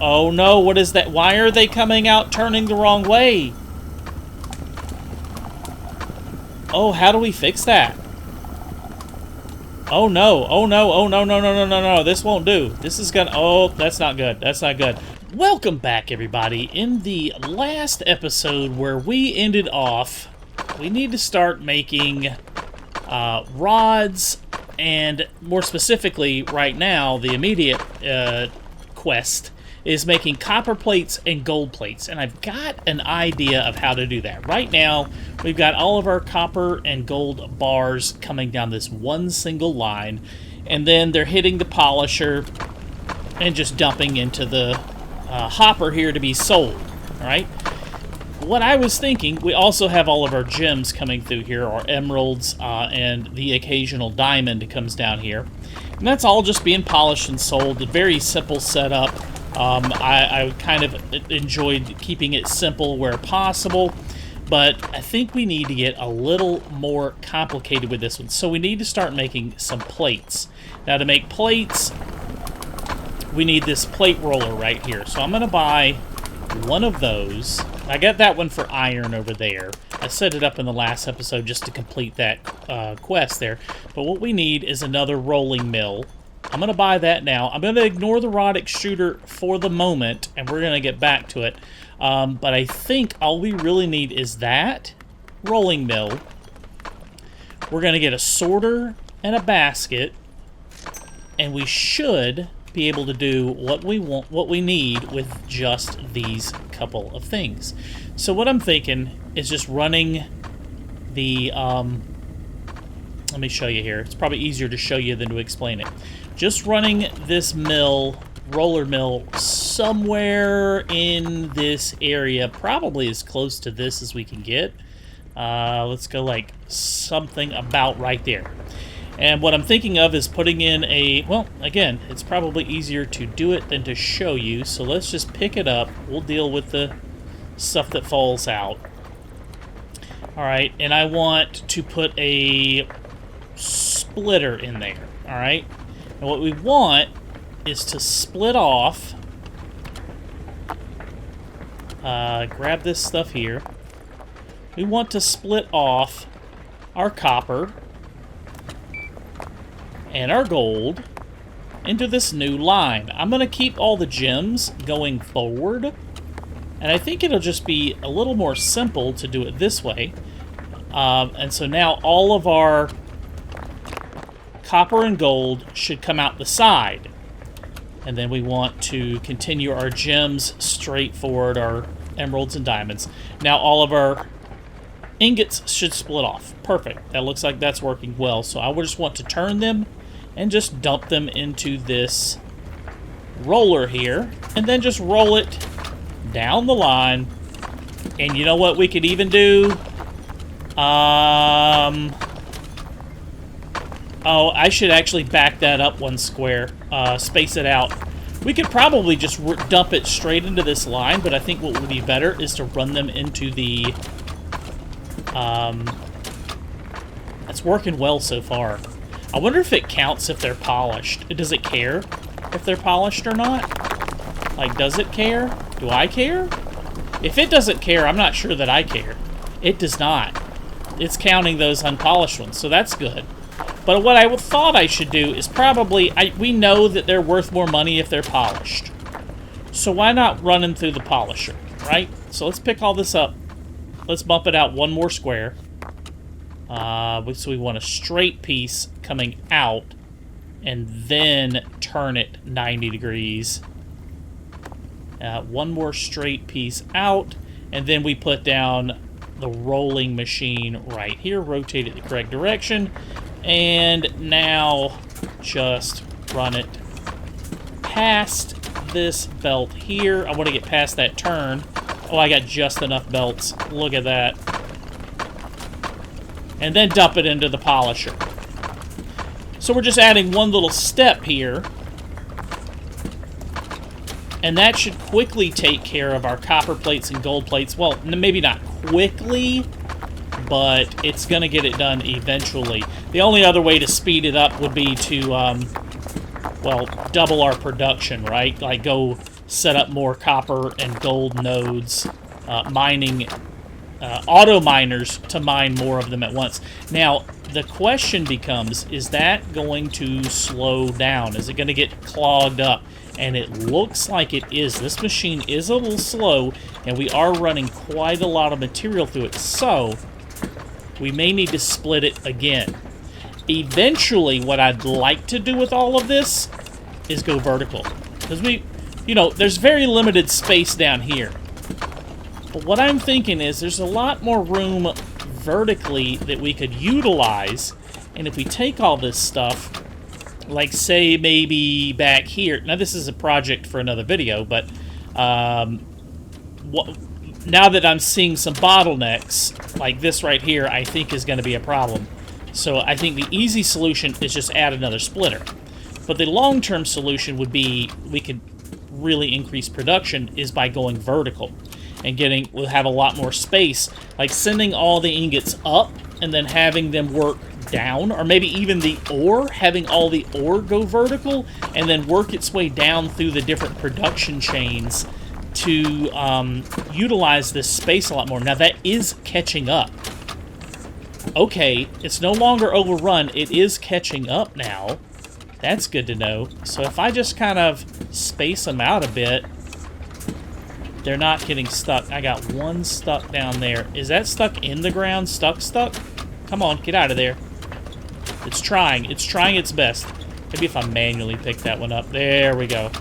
Oh no, what is that? Why are they coming out turning the wrong way? Oh, how do we fix that? Oh no, oh no, oh no, no, no, no, no, no, this won't do. This is gonna, oh, that's not good, that's not good. Welcome back, everybody. In the last episode where we ended off, we need to start making rods, and more specifically, right now, the immediate quest is making copper plates and gold plates, and I've got an idea of how to do that. Right now, we've got all of our copper and gold bars coming down this one single line, and then they're hitting the polisher and just dumping into the hopper here to be sold, all right? What I was thinking, we also have all of our gems coming through here, our emeralds, and the occasional diamond comes down here. And that's all just being polished and sold. A very simple setup. I kind of enjoyed keeping it simple where possible, but I think we need to get a little more complicated with this one. So we need to start making some plates. Now to make plates, we need this plate roller right here. So I'm going to buy one of those. I got that one for iron over there. I set it up in the last episode just to complete that quest there. But what we need is another rolling mill. I'm going to buy that now. I'm going to ignore the rod extruder for the moment, and we're going to get back to it. But I think all we really need is that rolling mill. We're going to get a sorter and a basket, and we should be able to do what we want, what we need with just these couple of things. So what I'm thinking is just running the, let me show you here. It's probably easier to show you than to explain it. Just running this mill, roller mill, somewhere in this area, probably as close to this as we can get. Let's go like something about right there. And what I'm thinking of is putting in a, well, again, it's probably easier to do it than to show you, so let's just pick it up. We'll deal with the stuff that falls out. Alright, and I want to put a splitter in there, alright? And what we want is to split off, grab this stuff here. We want to split off our copper and our gold into this new line. I'm going to keep all the gems going forward, and I think it'll just be a little more simple to do it this way. And so now all of our copper and gold should come out the side. And then we want to continue our gems straight forward, our emeralds and diamonds. Now all of our ingots should split off. Perfect. That looks like that's working well. So I would just want to turn them and just dump them into this roller here, and then just roll it down the line. And you know what we could even do? Oh, I should actually back that up one square, space it out. We could probably just dump it straight into this line, but I think what would be better is to run them into the, that's working well so far. I wonder if it counts if they're polished. Does it care if they're polished or not? Like, does it care? Do I care? If it doesn't care, I'm not sure that I care. It does not. It's counting those unpolished ones, so that's good. But what I thought I should do is probably, we know that they're worth more money if they're polished. So why not run them through the polisher, right? So let's pick all this up. Let's bump it out one more square. So we want a straight piece coming out, and then turn it 90 degrees. One more straight piece out, and then we put down the rolling machine right here, rotate it the correct direction, and now just run it past this belt here. I want to get past that turn. Oh, I got just enough belts. Look at that. And then dump it into the polisher. So we're just adding one little step here. And that should quickly take care of our copper plates and gold plates. Well, maybe not quickly, but it's going to get it done eventually. The only other way to speed it up would be to, well, double our production, right? Like go set up more copper and gold nodes, mining auto miners to mine more of them at once. Now, the question becomes, is that going to slow down? Is it going to get clogged up? And it looks like it is. This machine is a little slow, and we are running quite a lot of material through it, so we may need to split it again. Eventually, what I'd like to do with all of this is go vertical. Because there's very limited space down here. But what I'm thinking is there's a lot more room vertically that we could utilize, and if we take all this stuff, like say maybe back here, now this is a project for another video, but now that I'm seeing some bottlenecks, like this right here, I think is going to be a problem. So I think the easy solution is just add another splitter. But the long-term solution would be, we could really increase production, is by going vertical. And we'll have a lot more space, like sending all the ingots up and then having them work down, or maybe even the ore, having all the ore go vertical and then work its way down through the different production chains to utilize this space a lot more. Now that is catching up. Okay, it's no longer overrun, it is catching up now. That's good to know. So if I just kind of space them out a bit, they're not getting stuck. I got one stuck down there. Is that stuck in the ground? Stuck? Come on, get out of there. It's trying. It's trying its best. Maybe if I manually pick that one up. There we go.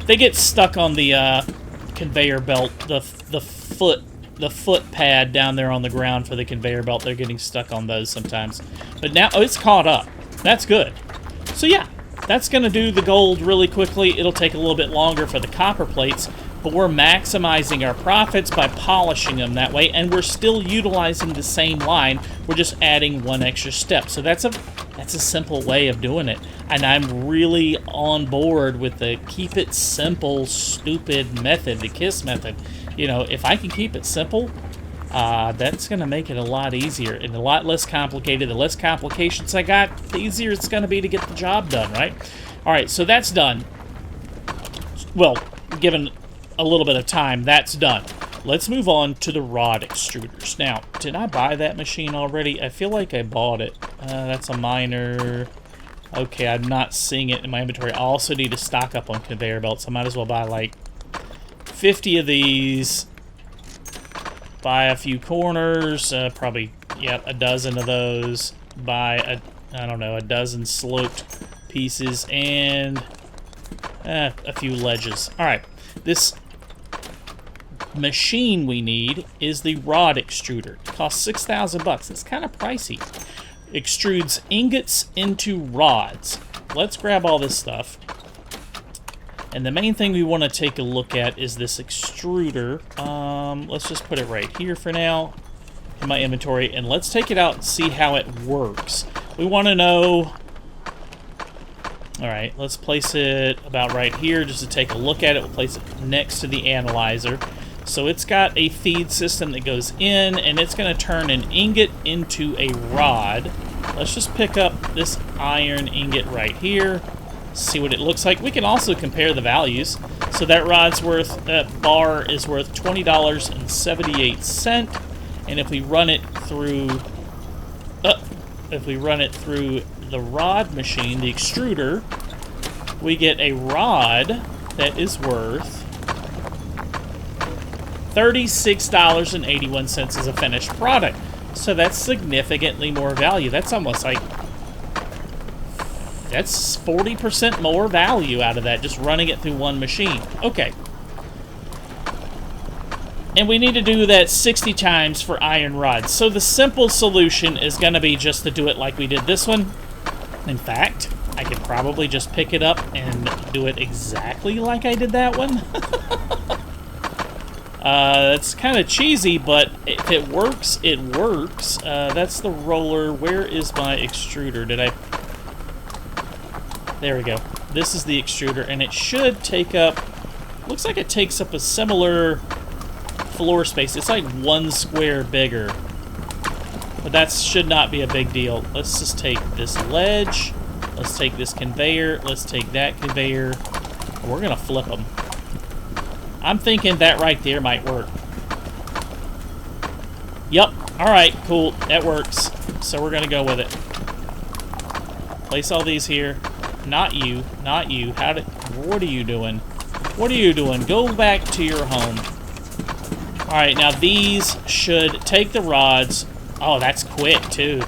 They get stuck on the conveyor belt, the foot pad down there on the ground for the conveyor belt. They're getting stuck on those sometimes. But now, oh, it's caught up. That's good. So yeah, that's going to do the gold really quickly. It'll take a little bit longer for the copper plates, but we're maximizing our profits by polishing them that way, and we're still utilizing the same line. We're just adding one extra step. So that's a simple way of doing it, and I'm really on board with the keep it simple, stupid method, the KISS method. You know, if I can keep it simple, that's going to make it a lot easier and a lot less complicated. The less complications I got, the easier it's going to be to get the job done, right? All right, so that's done. Well, given a little bit of time, that's done. Let's move on to the rod extruders. Now, did I buy that machine already? I feel like I bought it. That's a miner. Okay, I'm not seeing it in my inventory. I also need to stock up on conveyor belts. I might as well buy like 50 of these. Buy a few corners, probably, yep, a dozen of those. Buy, a dozen sloped pieces, and a few ledges. All right, this machine we need is the rod extruder. It costs $6,000. It's kind of pricey. Extrudes ingots into rods. Let's grab all this stuff. And the main thing we want to take a look at is this extruder. Let's just put it right here for now in my inventory, and let's take it out and see how it works. We want to know... Alright, let's place it about right here just to take a look at it. We'll place it next to the analyzer. So it's got a feed system that goes in, and it's going to turn an ingot into a rod. Let's just pick up this iron ingot right here. See what it looks like. We can also compare the values. So that bar is worth $20.78, and if we run it through the rod machine, the extruder, we get a rod that is worth $36.81 as a finished product. So that's significantly more value. That's almost like, that's 40% more value out of that, just running it through one machine. Okay. And we need to do that 60 times for iron rods. So the simple solution is going to be just to do it like we did this one. In fact, I could probably just pick it up and do it exactly like I did that one. It's kind of cheesy, but if it works, it works. That's the roller. Where is my extruder? There we go. This is the extruder, and it should take up... Looks like it takes up a similar floor space. It's like 1 square bigger. But that should not be a big deal. Let's just take this ledge. Let's take this conveyor. Let's take that conveyor. We're going to flip them. I'm thinking that right there might work. Yep. All right, cool. That works. So we're going to go with it. Place all these here. Not you. Not you. What are you doing? What are you doing? Go back to your home. All right, now these should take the rods. Oh, that's quick, too.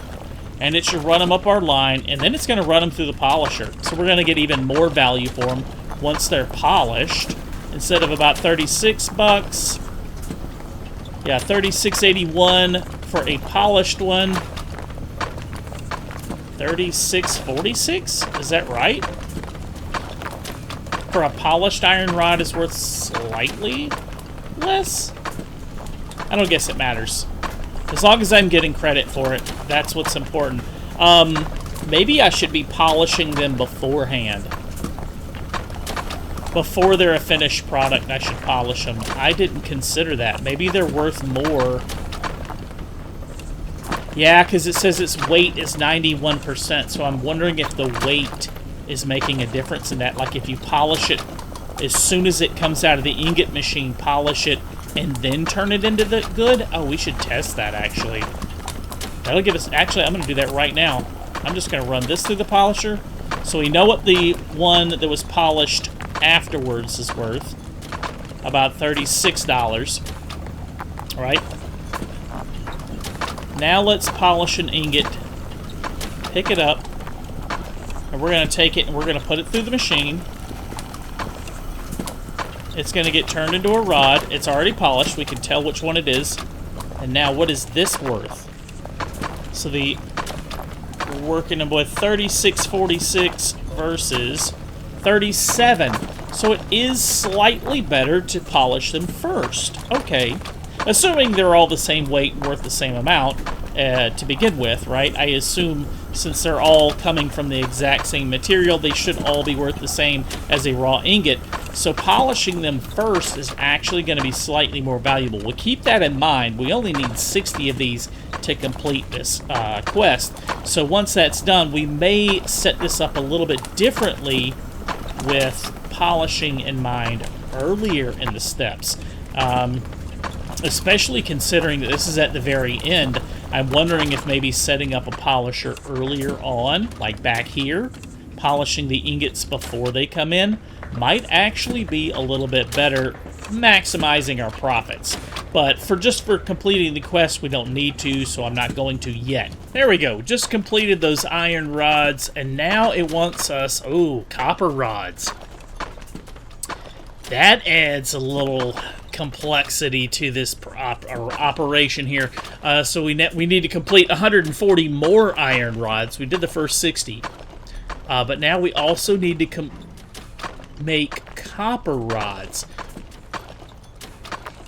And it should run them up our line, and then it's going to run them through the polisher. So we're going to get even more value for them once they're polished. Instead of about 36 bucks. Yeah, 36.81 for a polished one. 36.46? Is that right? For a polished iron rod is worth slightly less? I don't guess it matters. As long as I'm getting credit for it, that's what's important. Maybe I should be polishing them beforehand. Before they're a finished product, I should polish them. I didn't consider that. Maybe they're worth more. Yeah, because it says its weight is 91%, so I'm wondering if the weight is making a difference in that. Like if you polish it as soon as it comes out of the ingot machine, polish it, and then turn it into the good? Oh, we should test that, actually. That'll give us... Actually, I'm going to do that right now. I'm just going to run this through the polisher, so we know what the one that was polished afterwards is worth. About $36. All right. Now let's polish an ingot. Pick it up. And we're going to take it and we're going to put it through the machine. It's going to get turned into a rod. It's already polished. We can tell which one it is. And now what is this worth? So we're working with 36.46 versus 37. So it is slightly better to polish them first. Okay. Assuming they're all the same weight and worth the same amount to begin with, right? I assume since they're all coming from the exact same material, they should all be worth the same as a raw ingot. So polishing them first is actually going to be slightly more valuable. We'll keep that in mind. We only need 60 of these to complete this quest. So once that's done, we may set this up a little bit differently with polishing in mind earlier in the steps. Especially considering that this is at the very end, I'm wondering if maybe setting up a polisher earlier on, like back here, polishing the ingots before they come in, might actually be a little bit better, maximizing our profits. But just for completing the quest, we don't need to, so I'm not going to yet. There we go. Just completed those iron rods, and now it wants us... Oh, copper rods. That adds a little complexity to this operation here. So we need to complete 140 more iron rods. We did the first 60. But now we also need to make copper rods.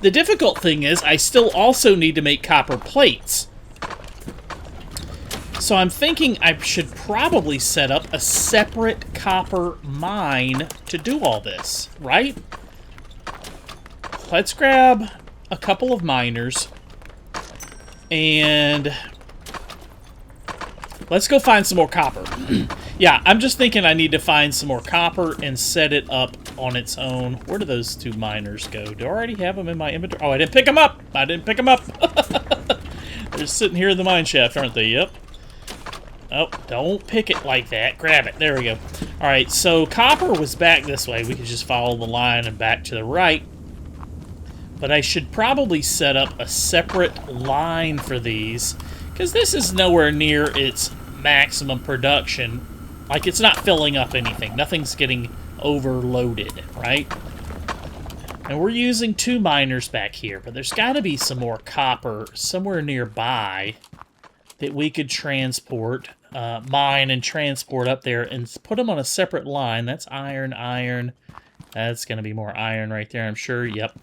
The difficult thing is I still also need to make copper plates. So I'm thinking I should probably set up a separate copper mine to do all this, right? Let's grab a couple of miners and let's go find some more copper. Yeah, I'm just thinking I need to find some more copper and set it up on its own. Where do those two miners go? Do I already have them in my inventory? Oh, I didn't pick them up. I didn't pick them up. They're sitting here in the mine shaft, aren't they? Yep. Oh, don't pick it like that. Grab it. There we go. All right, so copper was back this way. We could just follow the line and back to the right. But I should probably set up a separate line for these, because this is nowhere near its maximum production. Like, it's not filling up anything. Nothing's getting overloaded, right? And we're using 2 miners back here, but there's got to be some more copper somewhere nearby that we could transport, mine and transport up there and put them on a separate line. That's iron, iron. That's going to be more iron right there, I'm sure. Yep.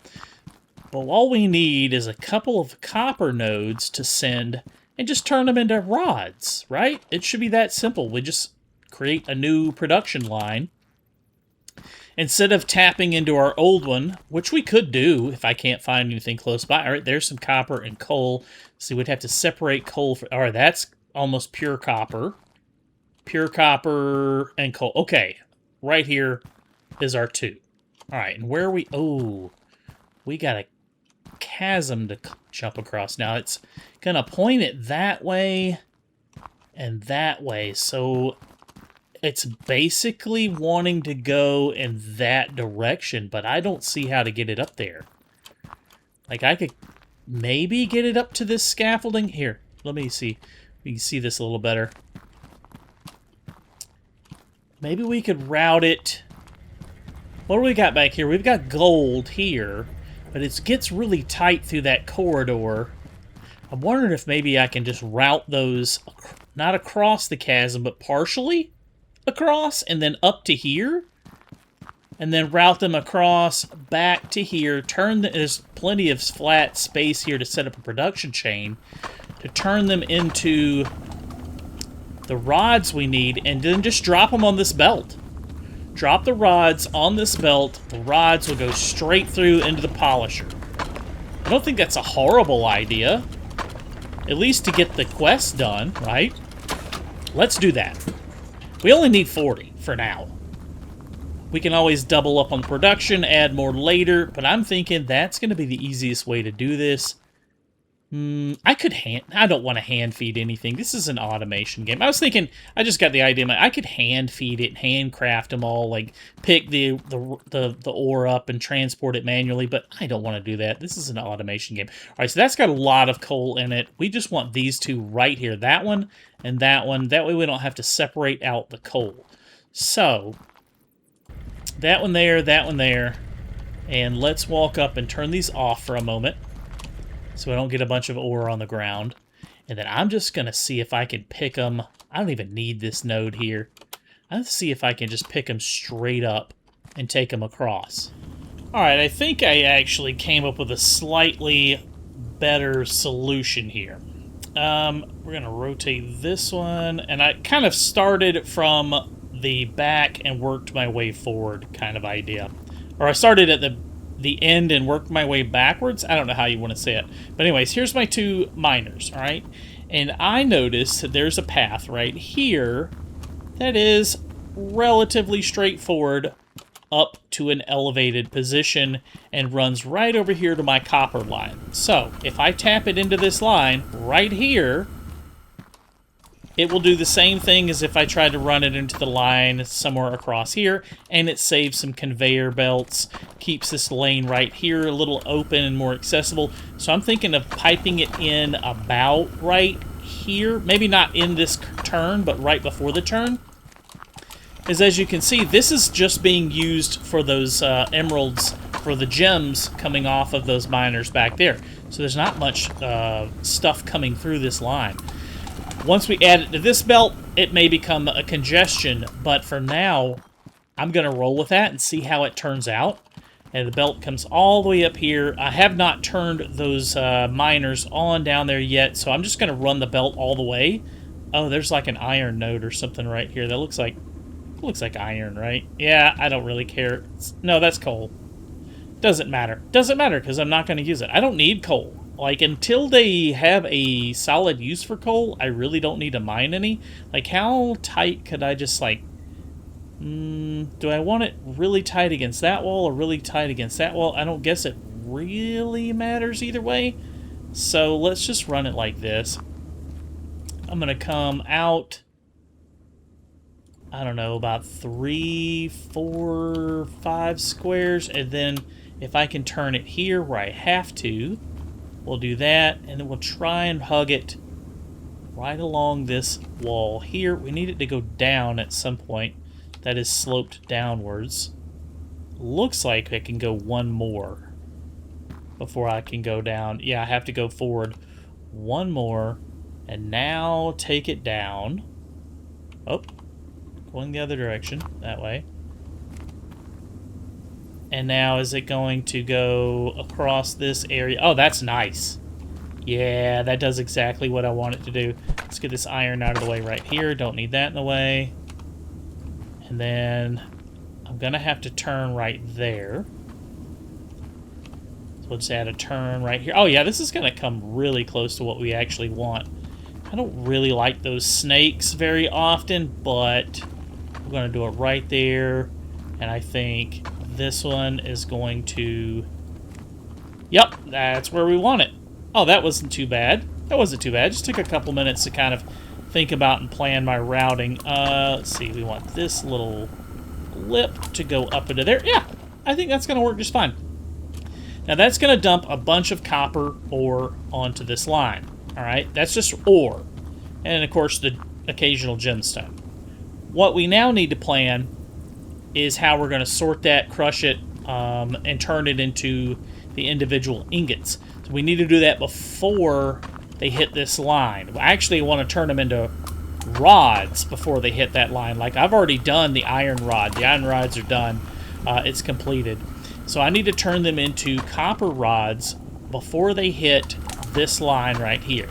But all we need is a couple of copper nodes to send and just turn them into rods, right? It should be that simple. We just create a new production line. Instead of tapping into our old one, which we could do if I can't find anything close by. All right, there's some copper and coal. So we'd have to separate coal. All right, that's almost pure copper. Pure copper and coal. Okay, right here. is our 2. All right, and where are we? Oh, we got a chasm to jump across. Now, it's going to point it that way and that way. So it's basically wanting to go in that direction, but I don't see how to get it up there. Like, I could maybe get it up to this scaffolding. Here, let me see. We can see this a little better. Maybe we could route it. What do we got back here? We've got gold here, but it gets really tight through that corridor. I'm wondering if maybe I can just route those, not across the chasm, but partially across, and then up to here, and then route them across back to here. There's plenty of flat space here to set up a production chain to turn them into the rods we need, and then just drop them on this belt. Drop the rods on this belt. The rods will go straight through into the polisher. I don't think that's a horrible idea. At least to get the quest done, right? Let's do that. We only need 40 for now. We can always double up on the production, add more later, but I'm thinking that's going to be the easiest way to do this. I don't want to hand feed anything. This is an automation game. I was thinking, I just got the idea, I could hand feed it, handcraft them all, like pick the ore up and transport it manually, but I don't want to do that. This is an automation game. All right, so that's got a lot of coal in it. We just want these two right here, that one and that one. That way we don't have to separate out the coal. So, that one there, and let's walk up and turn these off for a moment, so I don't get a bunch of ore on the ground. And then I'm just going to see if I can pick them. I don't even need this node here. I'll see if I can just pick them straight up and take them across. Alright, I think I actually came up with a slightly better solution here. We're going to rotate this one. And I kind of started from the back and worked my way forward kind of idea. Or I started at the end and worked my way backwards. I don't know how you want to say it. But anyways, here's my 2 miners, all right? And I noticed that there's a path right here that is relatively straightforward up to an elevated position and runs right over here to my copper line. So, if I tap it into this line right here, it will do the same thing as if I tried to run it into the line somewhere across here, and it saves some conveyor belts, keeps this lane right here a little open and more accessible. So I'm thinking of piping it in about right here, maybe not in this turn, but right before the turn. As you can see, this is just being used for those emeralds, for the gems coming off of those miners back there. So there's not much stuff coming through this line. Once we add it to this belt, it may become a congestion, but for now, I'm going to roll with that and see how it turns out. And the belt comes all the way up here. I have not turned those miners on down there yet, so I'm just going to run the belt all the way. Oh, there's like an iron node or something right here. That looks like iron, right? Yeah, I don't really care. No, that's coal. Doesn't matter. Doesn't matter because I'm not going to use it. I don't need coal. Like, until they have a solid use for coal, I really don't need to mine any. Like, how tight could I just, like... do I want it really tight against that wall or really tight against that wall? I don't guess it really matters either way. So, let's just run it like this. I'm going to come out... I don't know, about 3, 4, 5 squares. And then, if I can turn it here where I have to... We'll do that, and then we'll try and hug it right along this wall here. We need it to go down at some point. That is sloped downwards. Looks like I can go one more before I can go down. Yeah, I have to go forward one more, and now take it down. Oh, going the other direction, that way. And now, is it going to go across this area? Oh, that's nice. Yeah, that does exactly what I want it to do. Let's get this iron out of the way right here. Don't need that in the way. And then I'm going to have to turn right there. So we'll just add a turn right here. Oh, yeah, this is going to come really close to what we actually want. I don't really like those snakes very often, but we're going to do it right there. And I think this one is going to... Yep, that's where we want it. Oh, that wasn't too bad. That wasn't too bad. Just took a couple minutes to kind of think about and plan my routing. Let's see, we want this little lip to go up into there. Yeah, I think that's going to work just fine. Now that's going to dump a bunch of copper ore onto this line. All right, that's just ore. And of course the occasional gemstone. What we now need to plan is how we're going to sort that, crush it, and turn it into the individual ingots. So we need to do that before they hit this line. I actually want to turn them into rods before they hit that line. Like, I've already done the iron rod. The iron rods are done. It's completed. So I need to turn them into copper rods before they hit this line right here.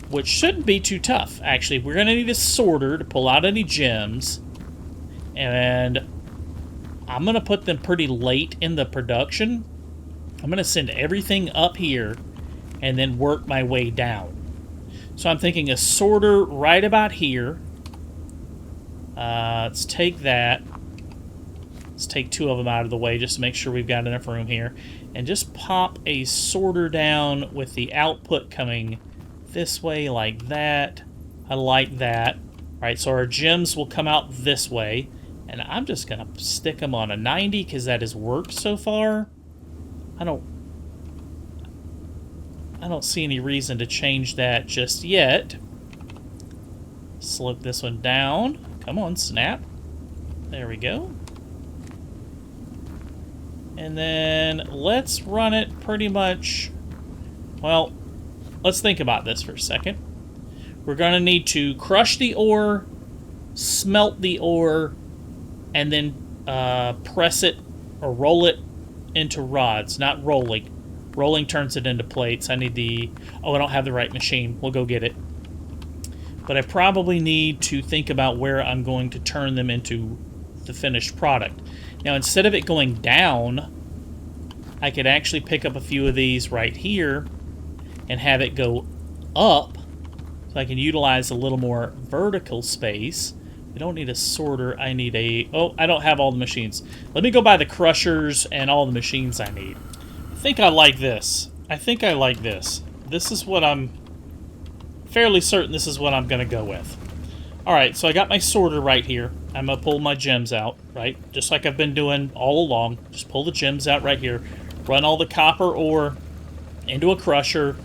Which shouldn't be too tough, actually. We're going to need a sorter to pull out any gems. And I'm going to put them pretty late in the production. I'm going to send everything up here and then work my way down. So I'm thinking a sorter right about here. Let's take that. Let's take 2 of them out of the way just to make sure we've got enough room here. And just pop a sorter down with the output coming this way like that. I like that. All right, so our gems will come out this way. And I'm just going to stick them on a 90 because that has worked so far. I don't see any reason to change that just yet. Slope this one down. Come on, snap. There we go. And then let's run it pretty much... Well, let's think about this for a second. We're going to need to crush the ore, smelt the ore, and then press it or roll it into rods. Not rolling. Rolling turns it into plates. I need the... Oh, I don't have the right machine. We'll go get it. But I probably need to think about where I'm going to turn them into the finished product. Now, instead of it going down, I could actually pick up a few of these right here and have it go up so I can utilize a little more vertical space. I don't need a sorter. I need a... Oh, I don't have all the machines. Let me go buy the crushers and all the machines I need. I think I like this. I think I like this. This is what I'm... fairly certain this is what I'm going to go with. Alright, so I got my sorter right here. I'm going to pull my gems out, right? Just like I've been doing all along. Just pull the gems out right here. Run all the copper ore into a crusher.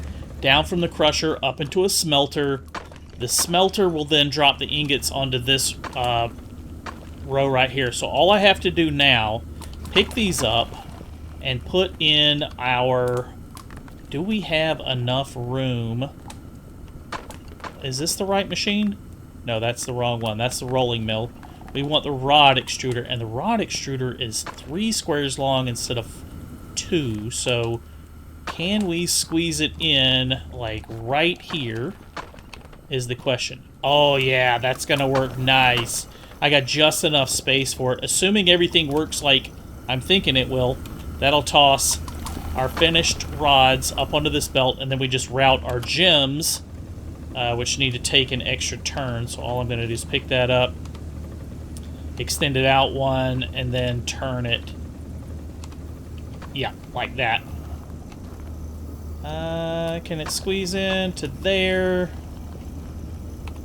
Down from the crusher up into a smelter. The smelter will then drop the ingots onto this row right here. So all I have to do now, pick these up and put in our... Do we have enough room? Is this the right machine? No, that's the wrong one. That's the rolling mill. We want the rod extruder, and the rod extruder is 3 squares long instead of 2. So can we squeeze it in, like, right here? Is the question. Oh yeah, that's gonna work nice. I got just enough space for it. Assuming everything works like I'm thinking it will, that'll toss our finished rods up onto this belt, and then we just route our gems, which need to take an extra turn. So all I'm gonna do is pick that up, extend it out one, and then turn it. Yeah, like that. Can it squeeze in to there?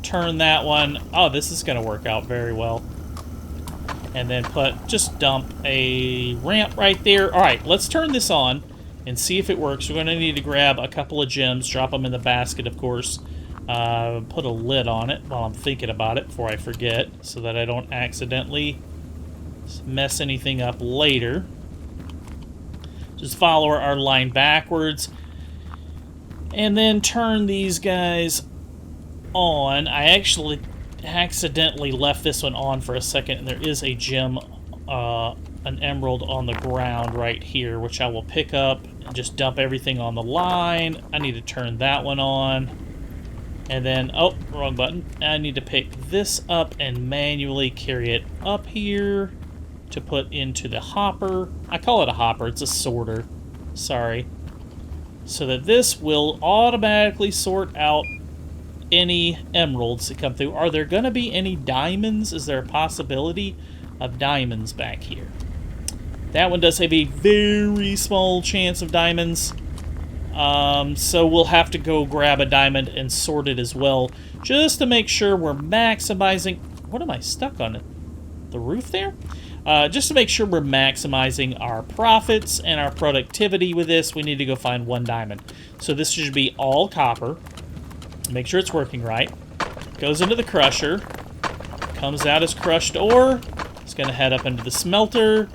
Turn that one. Oh, this is going to work out very well. And then just dump a ramp right there. All right, let's turn this on and see if it works. We're going to need to grab a couple of gems, drop them in the basket, of course. Put a lid on it while I'm thinking about it before I forget, so that I don't accidentally mess anything up later. Just follow our line backwards. And then turn these guys on. I actually accidentally left this one on for a second, and there is a gem, an emerald on the ground right here, which I will pick up and just dump everything on the line. I need to turn that one on. And then, oh, wrong button. I need to pick this up and manually carry it up here to put into the hopper. I call it a hopper, it's a sorter. Sorry. So that this will automatically sort out any emeralds that come through. Are there going to be any diamonds? Is there a possibility of diamonds back here. That one does have a very small chance of diamonds. So we'll have to go grab a diamond and sort it as well, just to make sure we're maximizing... What am I stuck on? The roof there? Just to make sure we're maximizing our profits and our productivity with this, we need to go find 1 diamond. So this should be all copper. Make sure it's working right. Goes into the crusher. Comes out as crushed ore. It's going to head up into the smelter.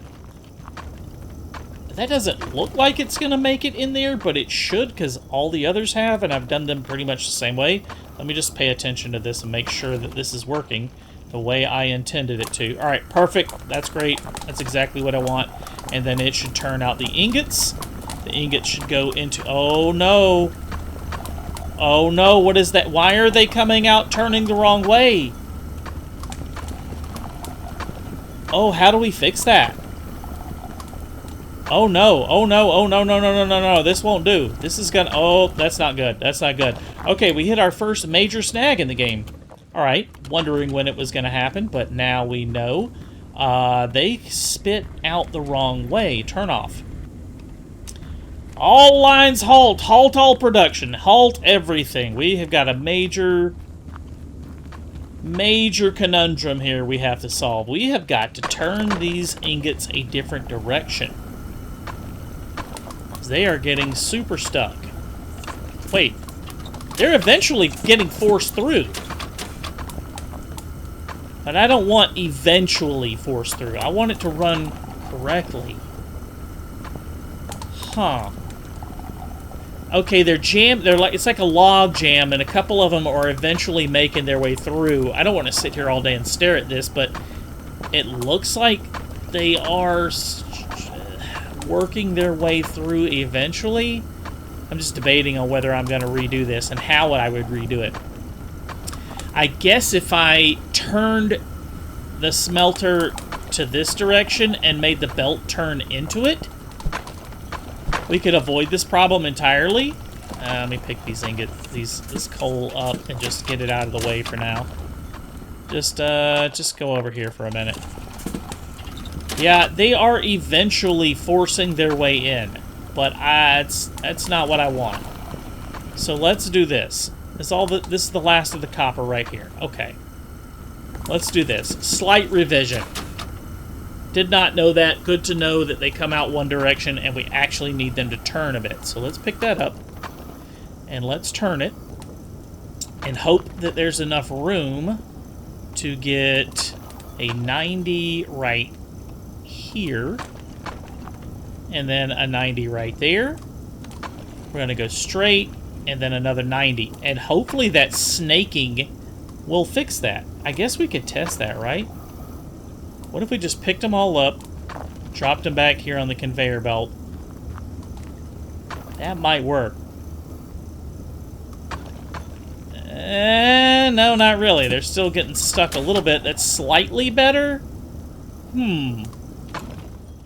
That doesn't look like it's going to make it in there, but it should, because all the others have, and I've done them pretty much the same way. Let me just pay attention to this and make sure that this is working the way I intended it to. All right, perfect. That's great. That's exactly what I want. And then it should turn out the ingots. The ingots should go into... Oh, no. Oh, no. What is that? Why are they coming out turning the wrong way? Oh, how do we fix that? Oh no, oh no, oh no, no, no, no, no, no, this won't do. This is gonna, oh, that's not good, that's not good. Okay, we hit our first major snag in the game. Alright, wondering when it was gonna happen, but now we know. They spit out the wrong way. Turn off. All lines halt, halt all production, halt everything. We have got a major conundrum here we have to solve. We have got to turn these ingots a different direction. They are getting super stuck. Wait. They're eventually getting forced through. But I don't want eventually forced through. I want it to run correctly. Huh. Okay, they're jammed. They're like, it's like a log jam, and a couple of them are eventually making their way through. I don't want to sit here all day and stare at this, but it looks like they are working their way through eventually. I'm just debating on whether I'm going to redo this and how I would redo it. I guess if I turned the smelter to this direction and made the belt turn into it, we could avoid this problem entirely. Let me pick these this coal up and just get it out of the way for now. Just go over here for a minute. Yeah, they are eventually forcing their way in, but that's not what I want. So let's do this. This is the last of the copper right here. Okay. Let's do this. Slight revision. Did not know that. Good to know that they come out one direction and we actually need them to turn a bit. So let's pick that up and let's turn it and hope that there's enough room to get a 90 right here, and then a 90 right there. We're going to go straight, and then another 90. And hopefully that snaking will fix that. I guess we could test that, right? What if we just picked them all up, dropped them back here on the conveyor belt? That might work. No, not really. They're still getting stuck a little bit. That's slightly better.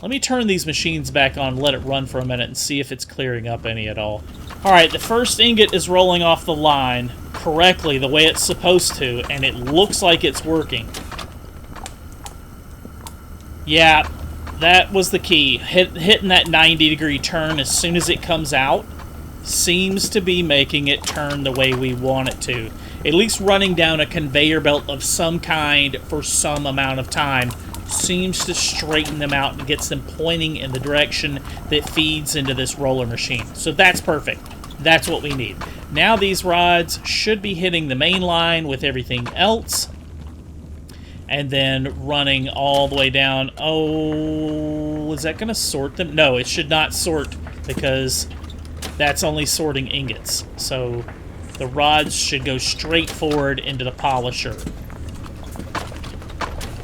Let me turn these machines back on, let it run for a minute, and see if it's clearing up any at all. Alright, the first ingot is rolling off the line correctly, the way it's supposed to, and it looks like it's working. Yeah, that was the key. Hitting that 90-degree turn as soon as it comes out seems to be making it turn the way we want it to. At least running down a conveyor belt of some kind for some amount of time seems to straighten them out and gets them pointing in the direction that feeds into this roller machine. So that's perfect. That's what we need. Now these rods should be hitting the main line with everything else, and then running all the way down. Oh, is that going to sort them? No, it should not sort, because that's only sorting ingots. So the rods should go straight forward into the polisher.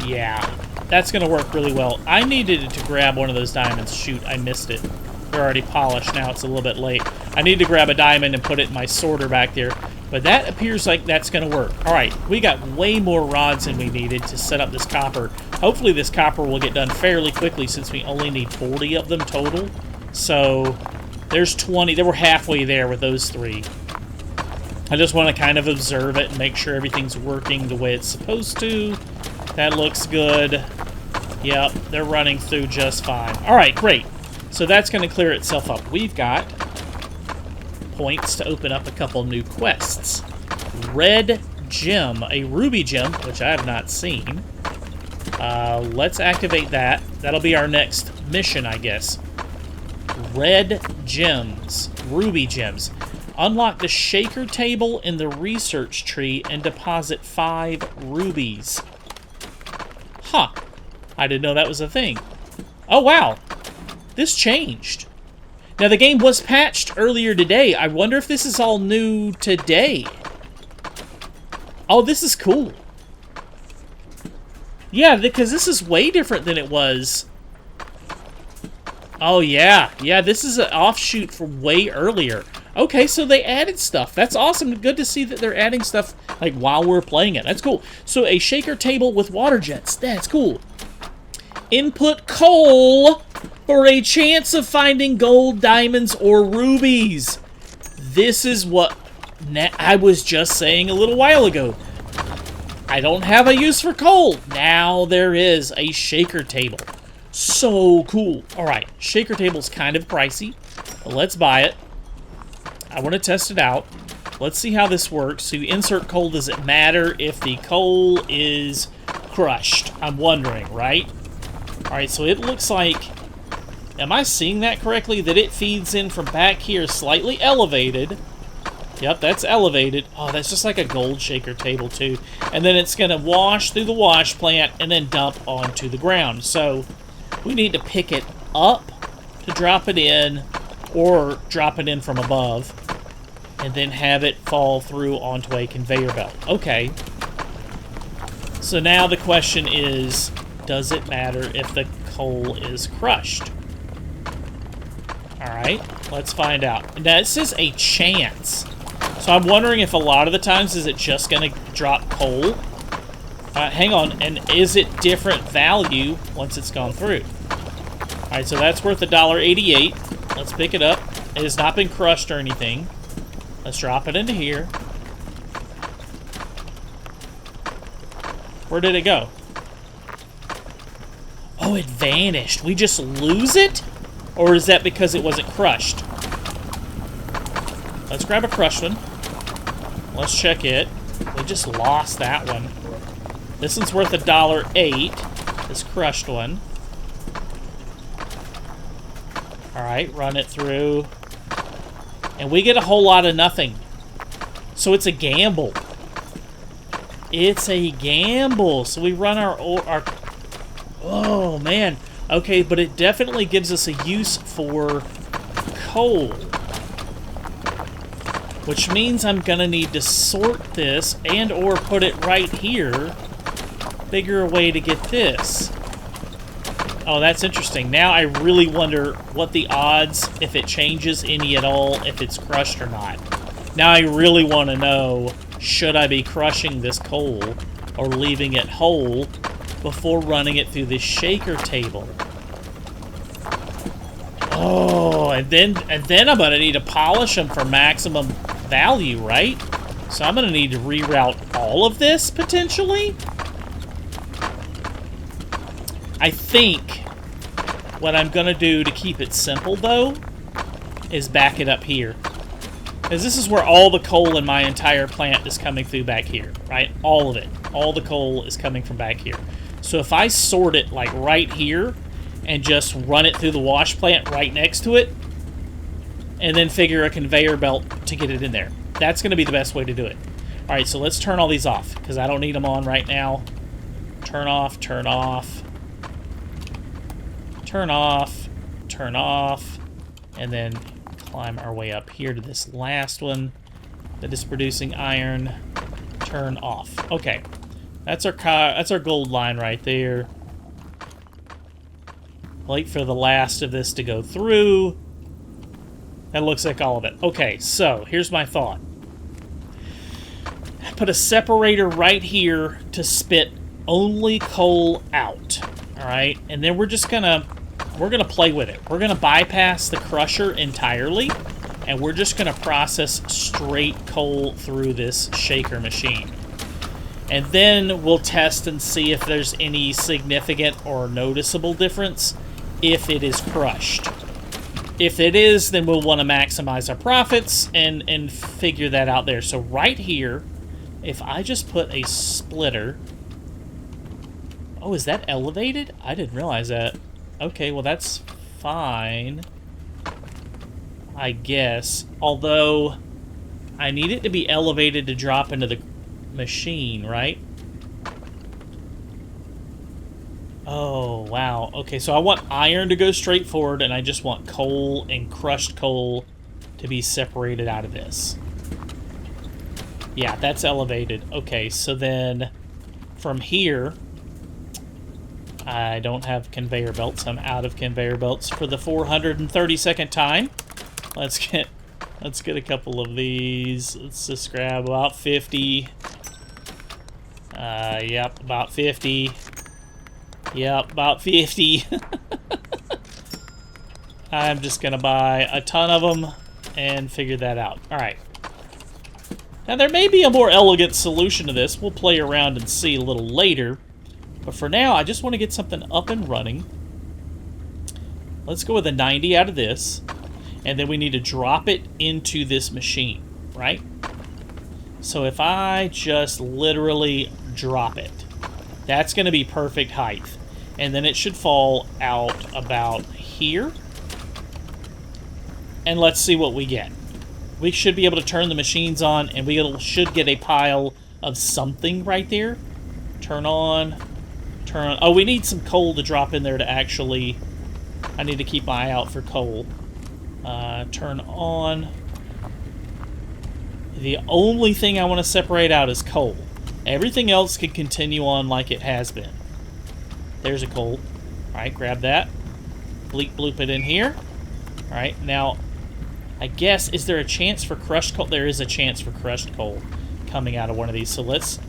Yeah. That's going to work really well. I needed to grab one of those diamonds. Shoot, I missed it. They're already polished now. It's a little bit late. I need to grab a diamond and put it in my sorter back there. But that appears like that's going to work. Alright, we got way more rods than we needed to set up this copper. Hopefully this copper will get done fairly quickly since we only need 40 of them total. So, there's 20. They were halfway there with those 3. I just want to kind of observe it and make sure everything's working the way it's supposed to. That looks good. Yep, they're running through just fine. All right, great. So that's going to clear itself up. We've got points to open up a couple new quests. Red gem, a ruby gem, which I have not seen. Let's activate that. That'll be our next mission, I guess. Red gems, ruby gems. Unlock the shaker table in the research tree and deposit 5 rubies. Huh. I didn't know that was a thing. Oh, wow. This changed. Now, the game was patched earlier today. I wonder if this is all new today. Oh, this is cool. Yeah, because this is way different than it was. Oh, yeah. Yeah, this is an offshoot from way earlier. Okay, so they added stuff. That's awesome. Good to see that they're adding stuff like while we're playing it. That's cool. So a shaker table with water jets. That's cool. Input coal for a chance of finding gold, diamonds, or rubies. This is what I was just saying a little while ago. I don't have a use for coal. Now there is a shaker table. So cool. All right, shaker table's kind of pricey, but let's buy it. I want to test it out. Let's see how this works. So you insert coal. Does it matter if the coal is crushed? I'm wondering, right? All right, so it looks like, am I seeing that correctly? That it feeds in from back here slightly elevated. Yep, that's elevated. Oh, that's just like a gold shaker table too. And then it's going to wash through the wash plant and then dump onto the ground. So we need to pick it up to drop it in, or drop it in from above, and then have it fall through onto a conveyor belt. Okay. So now the question is, does it matter if the coal is crushed? Alright, let's find out. Now, it says a chance. So I'm wondering if a lot of the times is it just going to drop coal? Hang on, and is it different value once it's gone through? Alright, so that's worth $1.88. Let's pick it up. It has not been crushed or anything. Let's drop it into here. Where did it go? Oh, it vanished. We just lose it? Or is that because it wasn't crushed? Let's grab a crushed one. Let's check it. We just lost that one. This one's worth $1.08. This crushed one. Alright, run it through. And we get a whole lot of nothing. So it's a gamble. It's a gamble. So we run our... Oh, man. Okay, but it definitely gives us a use for coal. Which means I'm going to need to sort this and or put it right here. Figure a way to get this. Oh, that's interesting. Now I really wonder what the odds, if it changes any at all, if it's crushed or not. Now I really want to know, should I be crushing this coal or leaving it whole before running it through this shaker table? Oh, and then I'm going to need to polish them for maximum value, right? So I'm going to need to reroute all of this, potentially? I think what I'm going to do to keep it simple, though, is back it up here. Because this is where all the coal in my entire plant is coming through back here, right? All of it. All the coal is coming from back here. So if I sort it, like, right here, and just run it through the wash plant right next to it, and then figure a conveyor belt to get it in there. That's going to be the best way to do it. Alright, so let's turn all these off, because I don't need them on right now. Turn off, turn off. Turn off, turn off, and then climb our way up here to this last one that is producing iron. Turn off. Okay, that's our gold line right there. Wait for the last of this to go through. That looks like all of it. Okay, so here's my thought. Put a separator right here to spit only coal out. Alright, and then we're gonna play with it. We're gonna bypass the crusher entirely, and we're just gonna process straight coal through this shaker machine. And then we'll test and see if there's any significant or noticeable difference if it is crushed. If it is, then we'll want to maximize our profits and figure that out there. So right here, if I just put a splitter... Oh, is that elevated? I didn't realize that. Okay, well that's fine, I guess. Although, I need it to be elevated to drop into the machine, right? Oh, wow. Okay, so I want iron to go straight forward, and I just want coal and crushed coal to be separated out of this. Yeah, that's elevated. Okay, so then from here, I don't have conveyor belts. I'm out of conveyor belts for the 432nd time. Let's get a couple of these. Let's just grab about 50. Yep, about 50. Yep, about 50. I'm just gonna buy a ton of them and figure that out. Alright. Now there may be a more elegant solution to this. We'll play around and see a little later. But for now, I just want to get something up and running. Let's go with a 90 out of this. And then we need to drop it into this machine, right? So if I just literally drop it, that's going to be perfect height. And then it should fall out about here. And let's see what we get. We should be able to turn the machines on, and we should get a pile of something right there. Turn on. Turn on. Oh, we need some coal to drop in there to actually... I need to keep my eye out for coal. Turn on. The only thing I want to separate out is coal. Everything else can continue on like it has been. There's a coal. Alright, grab that. Bleep bloop it in here. Alright, now, I guess, is there a chance for crushed coal? There is a chance for crushed coal coming out of one of these. So let's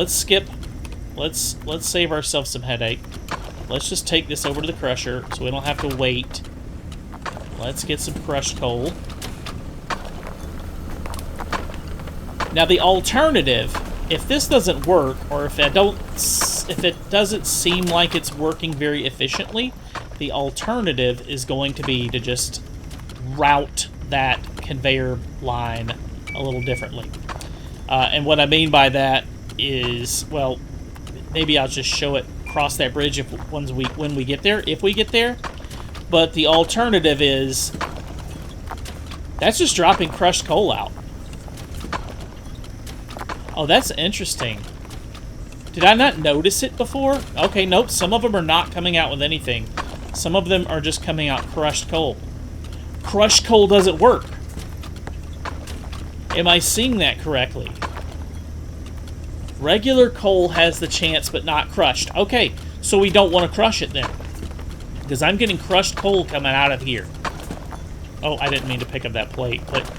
skip. Let's save ourselves some headache. Let's just take this over to the crusher so we don't have to wait. Let's get some crushed coal. Now the alternative, if this doesn't work, or if it doesn't seem like it's working very efficiently, the alternative is going to be to just route that conveyor line a little differently. And what I mean by that is, well, maybe I'll just show it, cross that bridge when we get there, if we get there. But the alternative is, that's just dropping crushed coal out. Oh, that's interesting. Did I not notice it before? Okay, nope, some of them are not coming out with anything. Some of them are just coming out crushed coal. Crushed coal doesn't work. Am I seeing that correctly? Regular coal has the chance, but not crushed. Okay, so we don't want to crush it then. Because I'm getting crushed coal coming out of here. Oh, I didn't mean to pick up that plate, but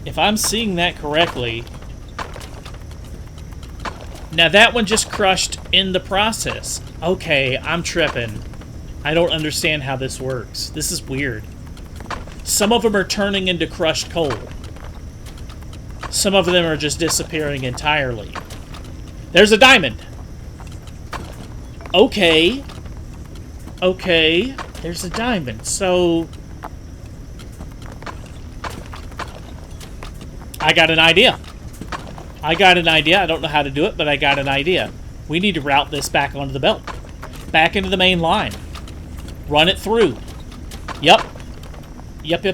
if I'm seeing that correctly... Now that one just crushed in the process. Okay, I'm tripping. I don't understand how this works. This is weird. Some of them are turning into crushed coal. Some of them are just disappearing entirely. There's a diamond! Okay. Okay, there's a diamond. So... I got an idea. I got an idea. I don't know how to do it, but I got an idea. We need to route this back onto the belt. Back into the main line. Run it through. Yep. Yep.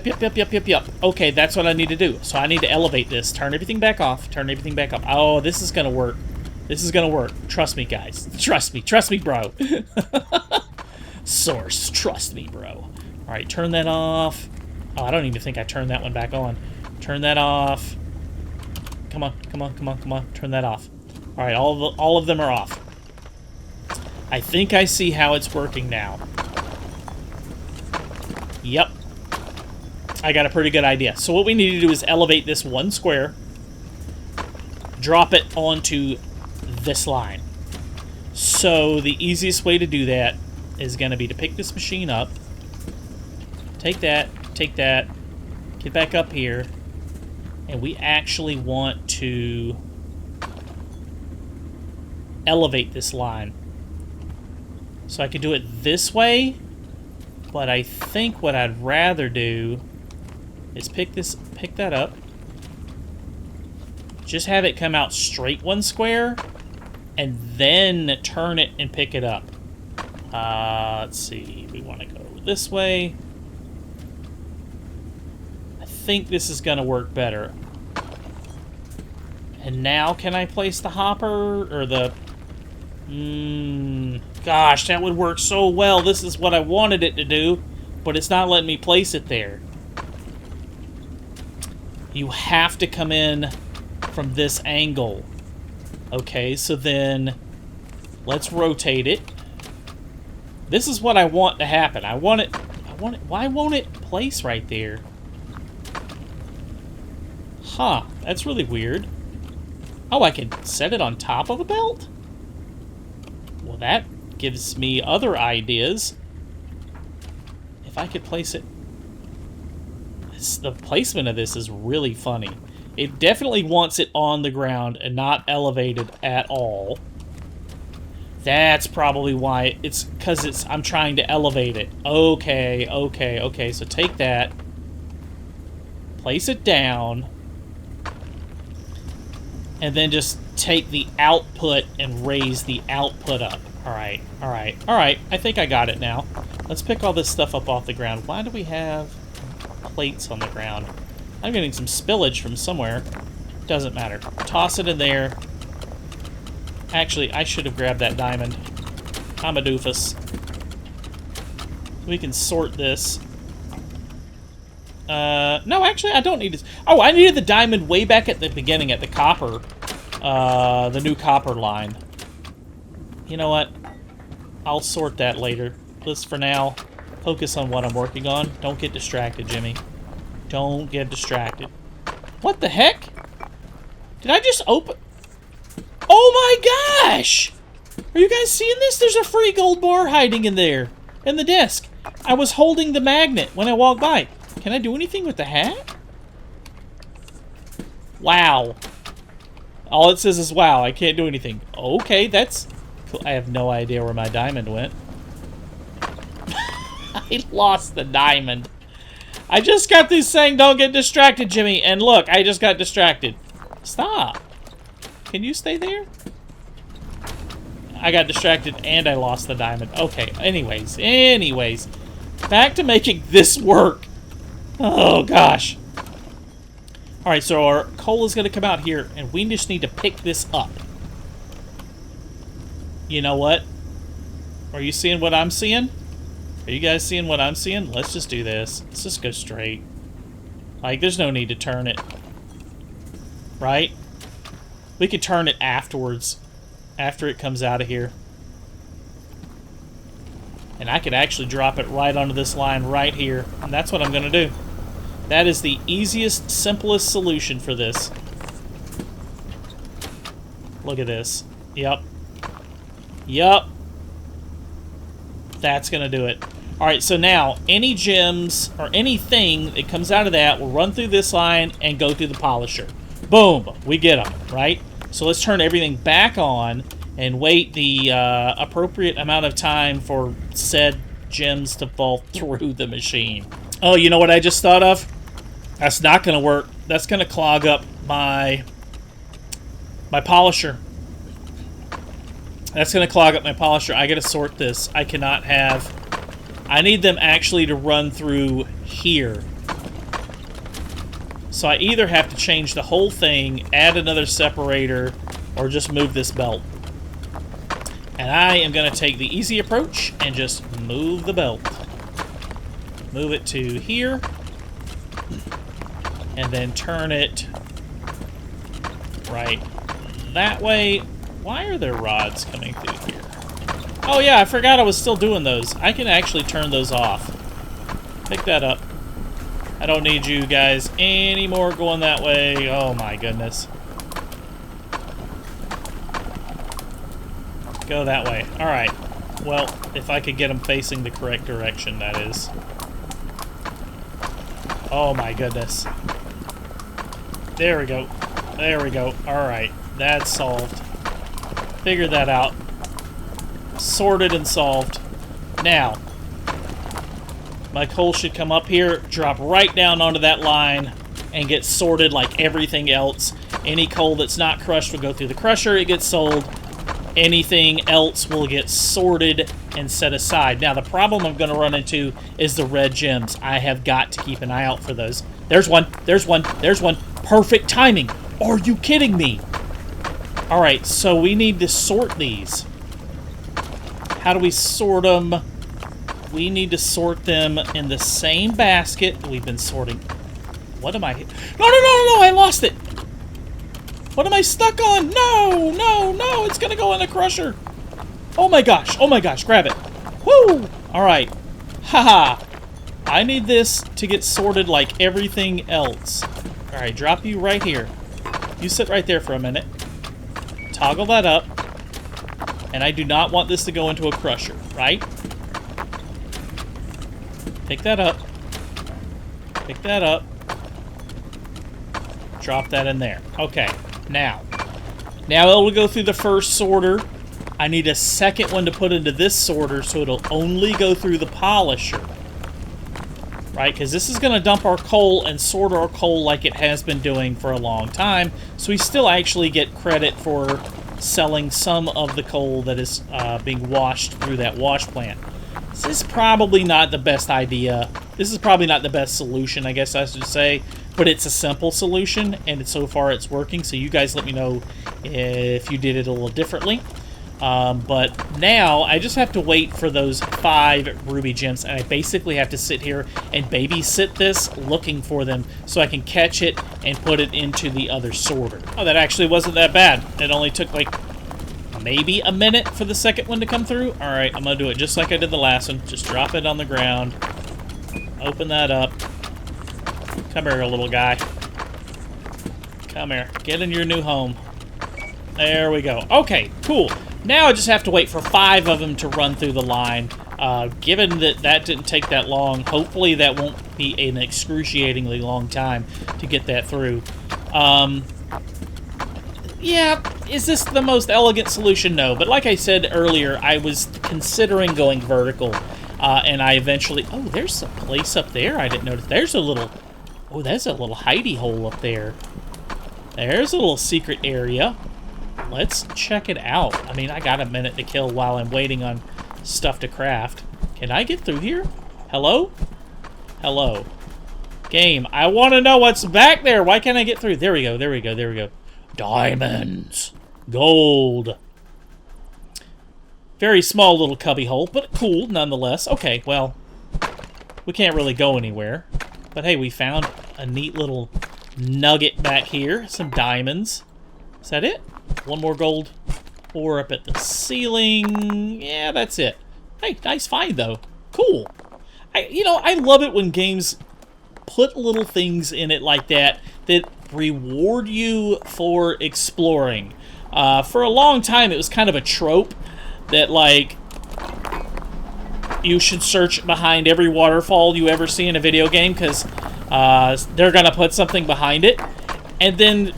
Okay, that's what I need to do. So I need to elevate this. Turn everything back off. Turn everything back up. Oh, this is going to work. This is going to work. Trust me, guys. Trust me. Trust me, bro. Source. Trust me, bro. Alright, turn that off. Oh, I don't even think I turned that one back on. Turn that off. Come on. Turn that off. Alright, all of them are off. I think I see how it's working now. Yep. I got a pretty good idea. So what we need to do is elevate this one square. Drop it onto this line. So the easiest way to do that is going to be to pick this machine up. Take that. Get back up here. And we actually want to elevate this line. So I could do it this way, but I think what I'd rather do is pick that up. Just have it come out straight one square, and then turn it and pick it up. Let's see, we want to go this way. I think this is going to work better. And now can I place the hopper, or the... gosh, that would work so well. This is what I wanted it to do, but it's not letting me place it there. You have to come in from this angle. Okay, so then let's rotate it. This is what I want to happen. I want it. Why won't it place right there? Huh, that's really weird. Oh, I can set it on top of the belt? Well, that gives me other ideas. If I could place it... The placement of this is really funny. It definitely wants it on the ground and not elevated at all. That's probably why. It's because I'm trying to elevate it. Okay, okay, okay. So take that. Place it down. And then just take the output and raise the output up. Alright, alright, alright. I think I got it now. Let's pick all this stuff up off the ground. Why do we have plates on the ground? I'm getting some spillage from somewhere. Doesn't matter. Toss it in there. Actually, I should have grabbed that diamond. I'm a doofus. We can sort this. No, actually, I don't need this. Oh, I needed the diamond way back at the beginning, at the copper. The new copper line. You know what? I'll sort that later. Let's, for now, focus on what I'm working on. Don't get distracted, Jimmy. Don't get distracted. What the heck? Did I just open... Oh my gosh! Are you guys seeing this? There's a free gold bar hiding in there. In the desk. I was holding the magnet when I walked by. Can I do anything with the hat? Wow. All it says is wow. I can't do anything. Okay, that's cool. I have no idea where my diamond went. I lost the diamond. I just got through saying don't get distracted, Jimmy. And look, I just got distracted. Stop. Can you stay there? I got distracted and I lost the diamond. Okay, anyways. Back to making this work. Oh, gosh. Alright, so our coal is going to come out here, and we just need to pick this up. You know what? Are you seeing what I'm seeing? Are you guys seeing what I'm seeing? Let's just do this. Let's just go straight. Like, there's no need to turn it. Right? We could turn it afterwards. After it comes out of here. And I could actually drop it right onto this line right here. And that's what I'm going to do. That is the easiest, simplest solution for this. Look at this. Yep. Yep. That's going to do it. Alright, so now, any gems or anything that comes out of that will run through this line and go through the polisher. Boom! We get them, right? So let's turn everything back on and wait the appropriate amount of time for said gems to fall through the machine. Oh, you know what I just thought of? That's not going to work. That's going to clog up my polisher. That's going to clog up my polisher. I got to sort this. I cannot have... I need them actually to run through here. So I either have to change the whole thing, add another separator, or just move this belt. And I am going to take the easy approach and just move the belt. Move it to here. And then turn it right that way. Why are there rods coming through here? Oh yeah, I forgot I was still doing those. I can actually turn those off. Pick that up. I don't need you guys anymore going that way. Oh my goodness. Go that way. Alright. Well, if I could get them facing the correct direction, that is. Oh my goodness. There we go. There we go. Alright. That's solved. Figured that out. Sorted and solved. Now, my coal should come up here, drop right down onto that line, and get sorted like everything else. Any coal that's not crushed will go through the crusher, it gets sold. Anything else will get sorted and set aside. Now, the problem I'm going to run into is the red gems. I have got to keep an eye out for those. There's one. There's one. There's one. Perfect timing. Are you kidding me? All right, so we need to sort these. How do we sort them? We need to sort them in the same basket we've been sorting. What am I... No, I lost it. What am I stuck on? No, it's gonna go in the crusher. Oh my gosh, grab it. Woo! All right, haha. I need this to get sorted like everything else. All right, drop you right here. You sit right there for a minute. Toggle that up. And I do not want this to go into a crusher, right? Pick that up. Pick that up. Drop that in there. Okay, now it'll go through the first sorter. I need a second one to put into this sorter so it'll only go through the polisher. Right, because this is going to dump our coal and sort our coal like it has been doing for a long time. So we still actually get credit for selling some of the coal that is being washed through that wash plant. This is probably not the best idea. This is probably not the best solution, I guess I should say. But it's a simple solution, and so far it's working. So you guys let me know if you did it a little differently. But now I just have to wait for those 5 ruby gems, and I basically have to sit here and babysit this, looking for them, so I can catch it and put it into the other sorter. Oh, that actually wasn't that bad. It only took like maybe a minute for the second one to come through. All right, I'm gonna do it just like I did the last one. Just drop it on the ground. Open that up. Come here, little guy. Come here. Get in your new home. There we go. Okay, cool. Now I just have to wait for 5 of them to run through the line. Given that didn't take that long, hopefully that won't be an excruciatingly long time to get that through. Yeah, is this the most elegant solution? No, but like I said earlier, I was considering going vertical, and I eventually... Oh, there's a place up there I didn't notice. There's a little... Oh, that's a little hidey hole up there. There's a little secret area. Let's check it out. I mean, I got a minute to kill while I'm waiting on stuff to craft. Can I get through here? Hello? Hello. Game, I want to know what's back there. Why can't I get through? There we go, there we go, there we go. Diamonds. Gold. Very small little cubby hole, but cool nonetheless. Okay, well, we can't really go anywhere. But hey, we found a neat little nugget back here. Some diamonds. Is that it? One more gold ore up at the ceiling. Yeah, that's it. Hey, nice find, though. Cool. I love it when games put little things in it like that that reward you for exploring. For a long time, it was kind of a trope that, like, you should search behind every waterfall you ever see in a video game because they're going to put something behind it. And then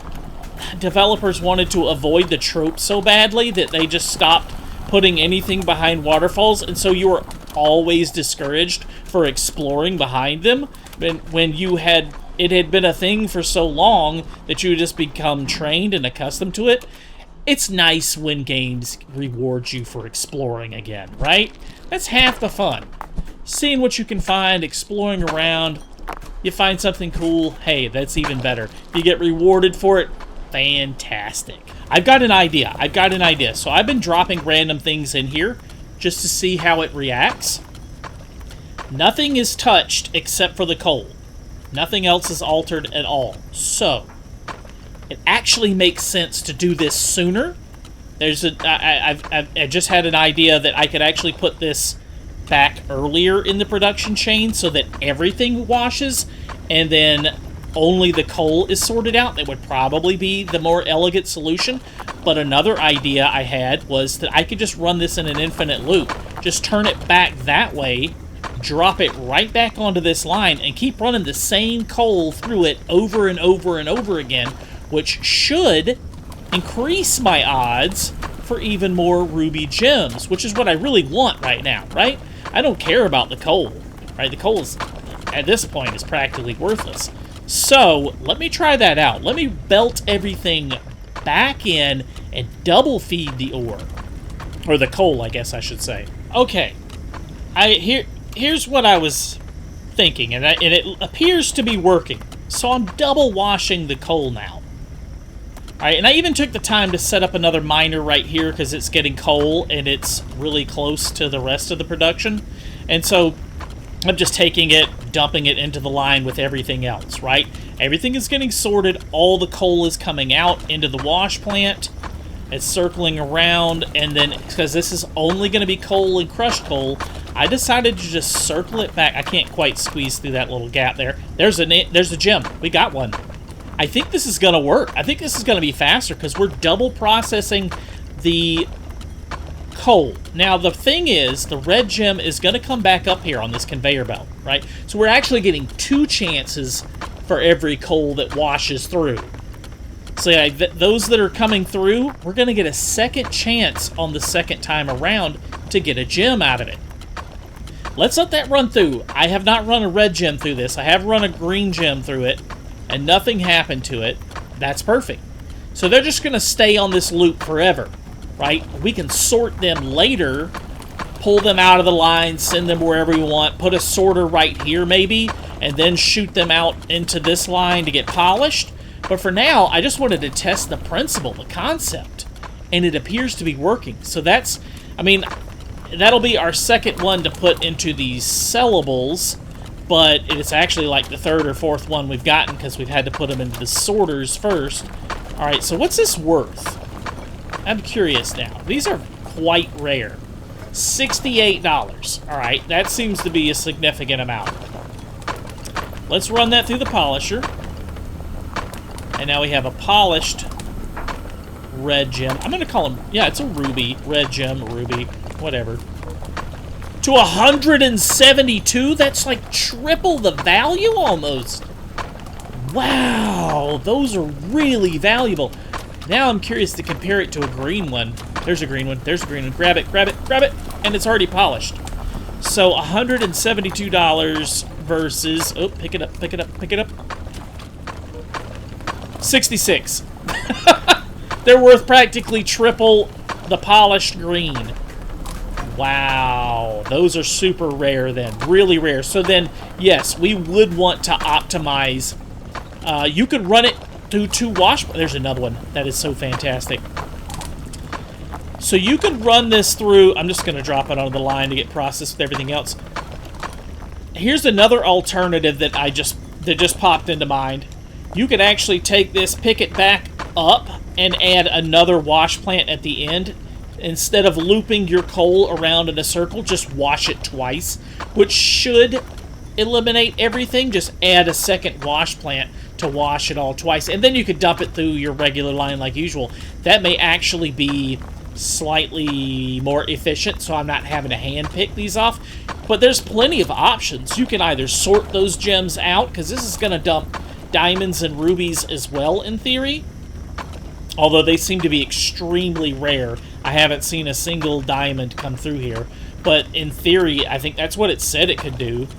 developers wanted to avoid the trope so badly that they just stopped putting anything behind waterfalls, and so you were always discouraged for exploring behind them when it had been a thing for so long that you just become trained and accustomed to it. It's nice when games reward you for exploring again, right? That's half the fun. Seeing what you can find, exploring around, you find something cool, hey, that's even better. If you get rewarded for it, fantastic. I've got an idea. So I've been dropping random things in here just to see how it reacts. Nothing is touched except for the coal. Nothing else is altered at all. So it actually makes sense to do this sooner. I just had an idea that I could actually put this back earlier in the production chain so that everything washes and then only the coal is sorted out. That would probably be the more elegant solution. But another idea I had was that I could just run this in an infinite loop. Just turn it back that way, drop it right back onto this line, and keep running the same coal through it over and over and over again, which should increase my odds for even more ruby gems, which is what I really want right now, right? I don't care about the coal, right? The coal is, at this point, is practically worthless. So, let me try that out. Let me belt everything back in and double feed the ore. Or the coal, I guess I should say. Okay. Here's what I was thinking, and it appears to be working. So I'm double washing the coal now. Alright, and I even took the time to set up another miner right here because it's getting coal and it's really close to the rest of the production. And so I'm just taking it, dumping it into the line with everything else, right? Everything is getting sorted, all the coal is coming out into the wash plant. It's circling around, and then, because this is only going to be coal and crushed coal, I decided to just circle it back. I can't quite squeeze through that little gap there. There's a gem. We got one. I think this is going to work. I think this is going to be faster because we're double processing the coal. Now, the thing is, the red gem is going to come back up here on this conveyor belt, right? So we're actually getting 2 chances for every coal that washes through. So yeah, those that are coming through, we're going to get a second chance on the second time around to get a gem out of it. Let's let that run through. I have not run a red gem through this. I have run a green gem through it, and nothing happened to it. That's perfect. So they're just going to stay on this loop forever, right? We can sort them later, pull them out of the line, send them wherever we want, put a sorter right here maybe, and then shoot them out into this line to get polished. But for now, I just wanted to test the principle, the concept, and it appears to be working. So that's, I mean, that'll be our second one to put into these sellables, but it's actually like the third or fourth one we've gotten because we've had to put them into the sorters first. All right, so what's this worth? I'm curious now. These are quite rare. $68. All right, that seems to be a significant amount. Let's run that through the polisher. And now we have a polished red gem. I'm going to call him, yeah, it's a ruby. Red gem, ruby, whatever. To 172? That's like triple the value almost. Wow, those are really valuable. Now I'm curious to compare it to a green one. There's a green one. There's a green one. Grab it, grab it, grab it. And it's already polished. So $172 versus... Oh, pick it up, pick it up, pick it up. 66. They're worth practically triple the polished green. Wow. Those are super rare then. Really rare. So then, yes, we would want to optimize. You could run it through 2 wash... There's another one. That is so fantastic. So you could run this through... I'm just going to drop it onto the line to get processed with everything else. Here's another alternative that just popped into mind. You could actually take this, pick it back up, and add another wash plant at the end. Instead of looping your coal around in a circle, just wash it twice, which should eliminate everything. Just add a second wash plant to wash it all twice, and then you could dump it through your regular line like usual. That may actually be slightly more efficient, so I'm not having to hand pick these off. But there's plenty of options. You can either sort those gems out, because this is going to dump diamonds and rubies as well, in theory. Although they seem to be extremely rare. I haven't seen a single diamond come through here. But in theory, I think that's what it said it could do,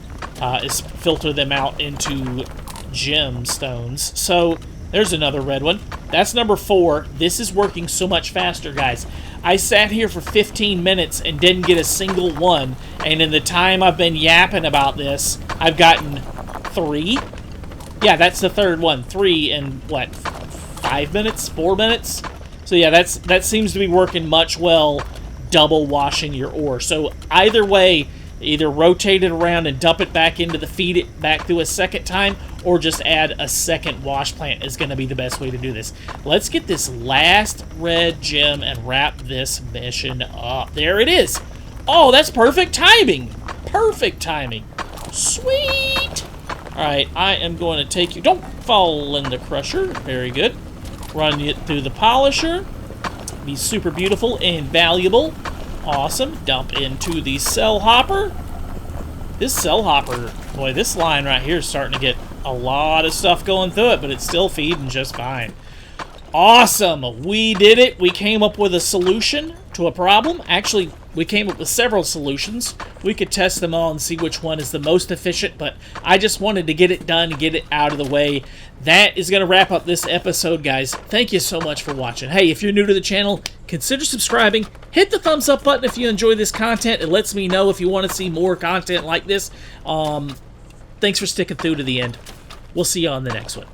is filter them out into gemstones. So, there's another red one. That's number 4. This is working so much faster, guys. I sat here for 15 minutes and didn't get a single one. And in the time I've been yapping about this, I've gotten 3. Yeah, that's the third one. 3 in, what, 5 minutes? 4 minutes? So yeah, that seems to be working much well, double washing your ore. So either way, either rotate it around and dump it back into the feed it back through a second time, or just add a second wash plant is going to be the best way to do this. Let's get this last red gem and wrap this mission up. There it is. Oh, that's perfect timing. Perfect timing. Sweet. All right, I am going to take you... Don't fall in the crusher. Very good. Run it through the polisher. Be super beautiful and valuable. Awesome. Dump into the cell hopper. This cell hopper... Boy, this line right here is starting to get a lot of stuff going through it, but it's still feeding just fine. Awesome! We did it. We came up with a solution to a problem. Actually, we came up with several solutions. We could test them all and see which one is the most efficient, but I just wanted to get it done and get it out of the way. That is going to wrap up this episode, guys. Thank you so much for watching. Hey, if you're new to the channel, consider subscribing. Hit the thumbs up button if you enjoy this content. It lets me know if you want to see more content like this. Thanks for sticking through to the end. We'll see you on the next one.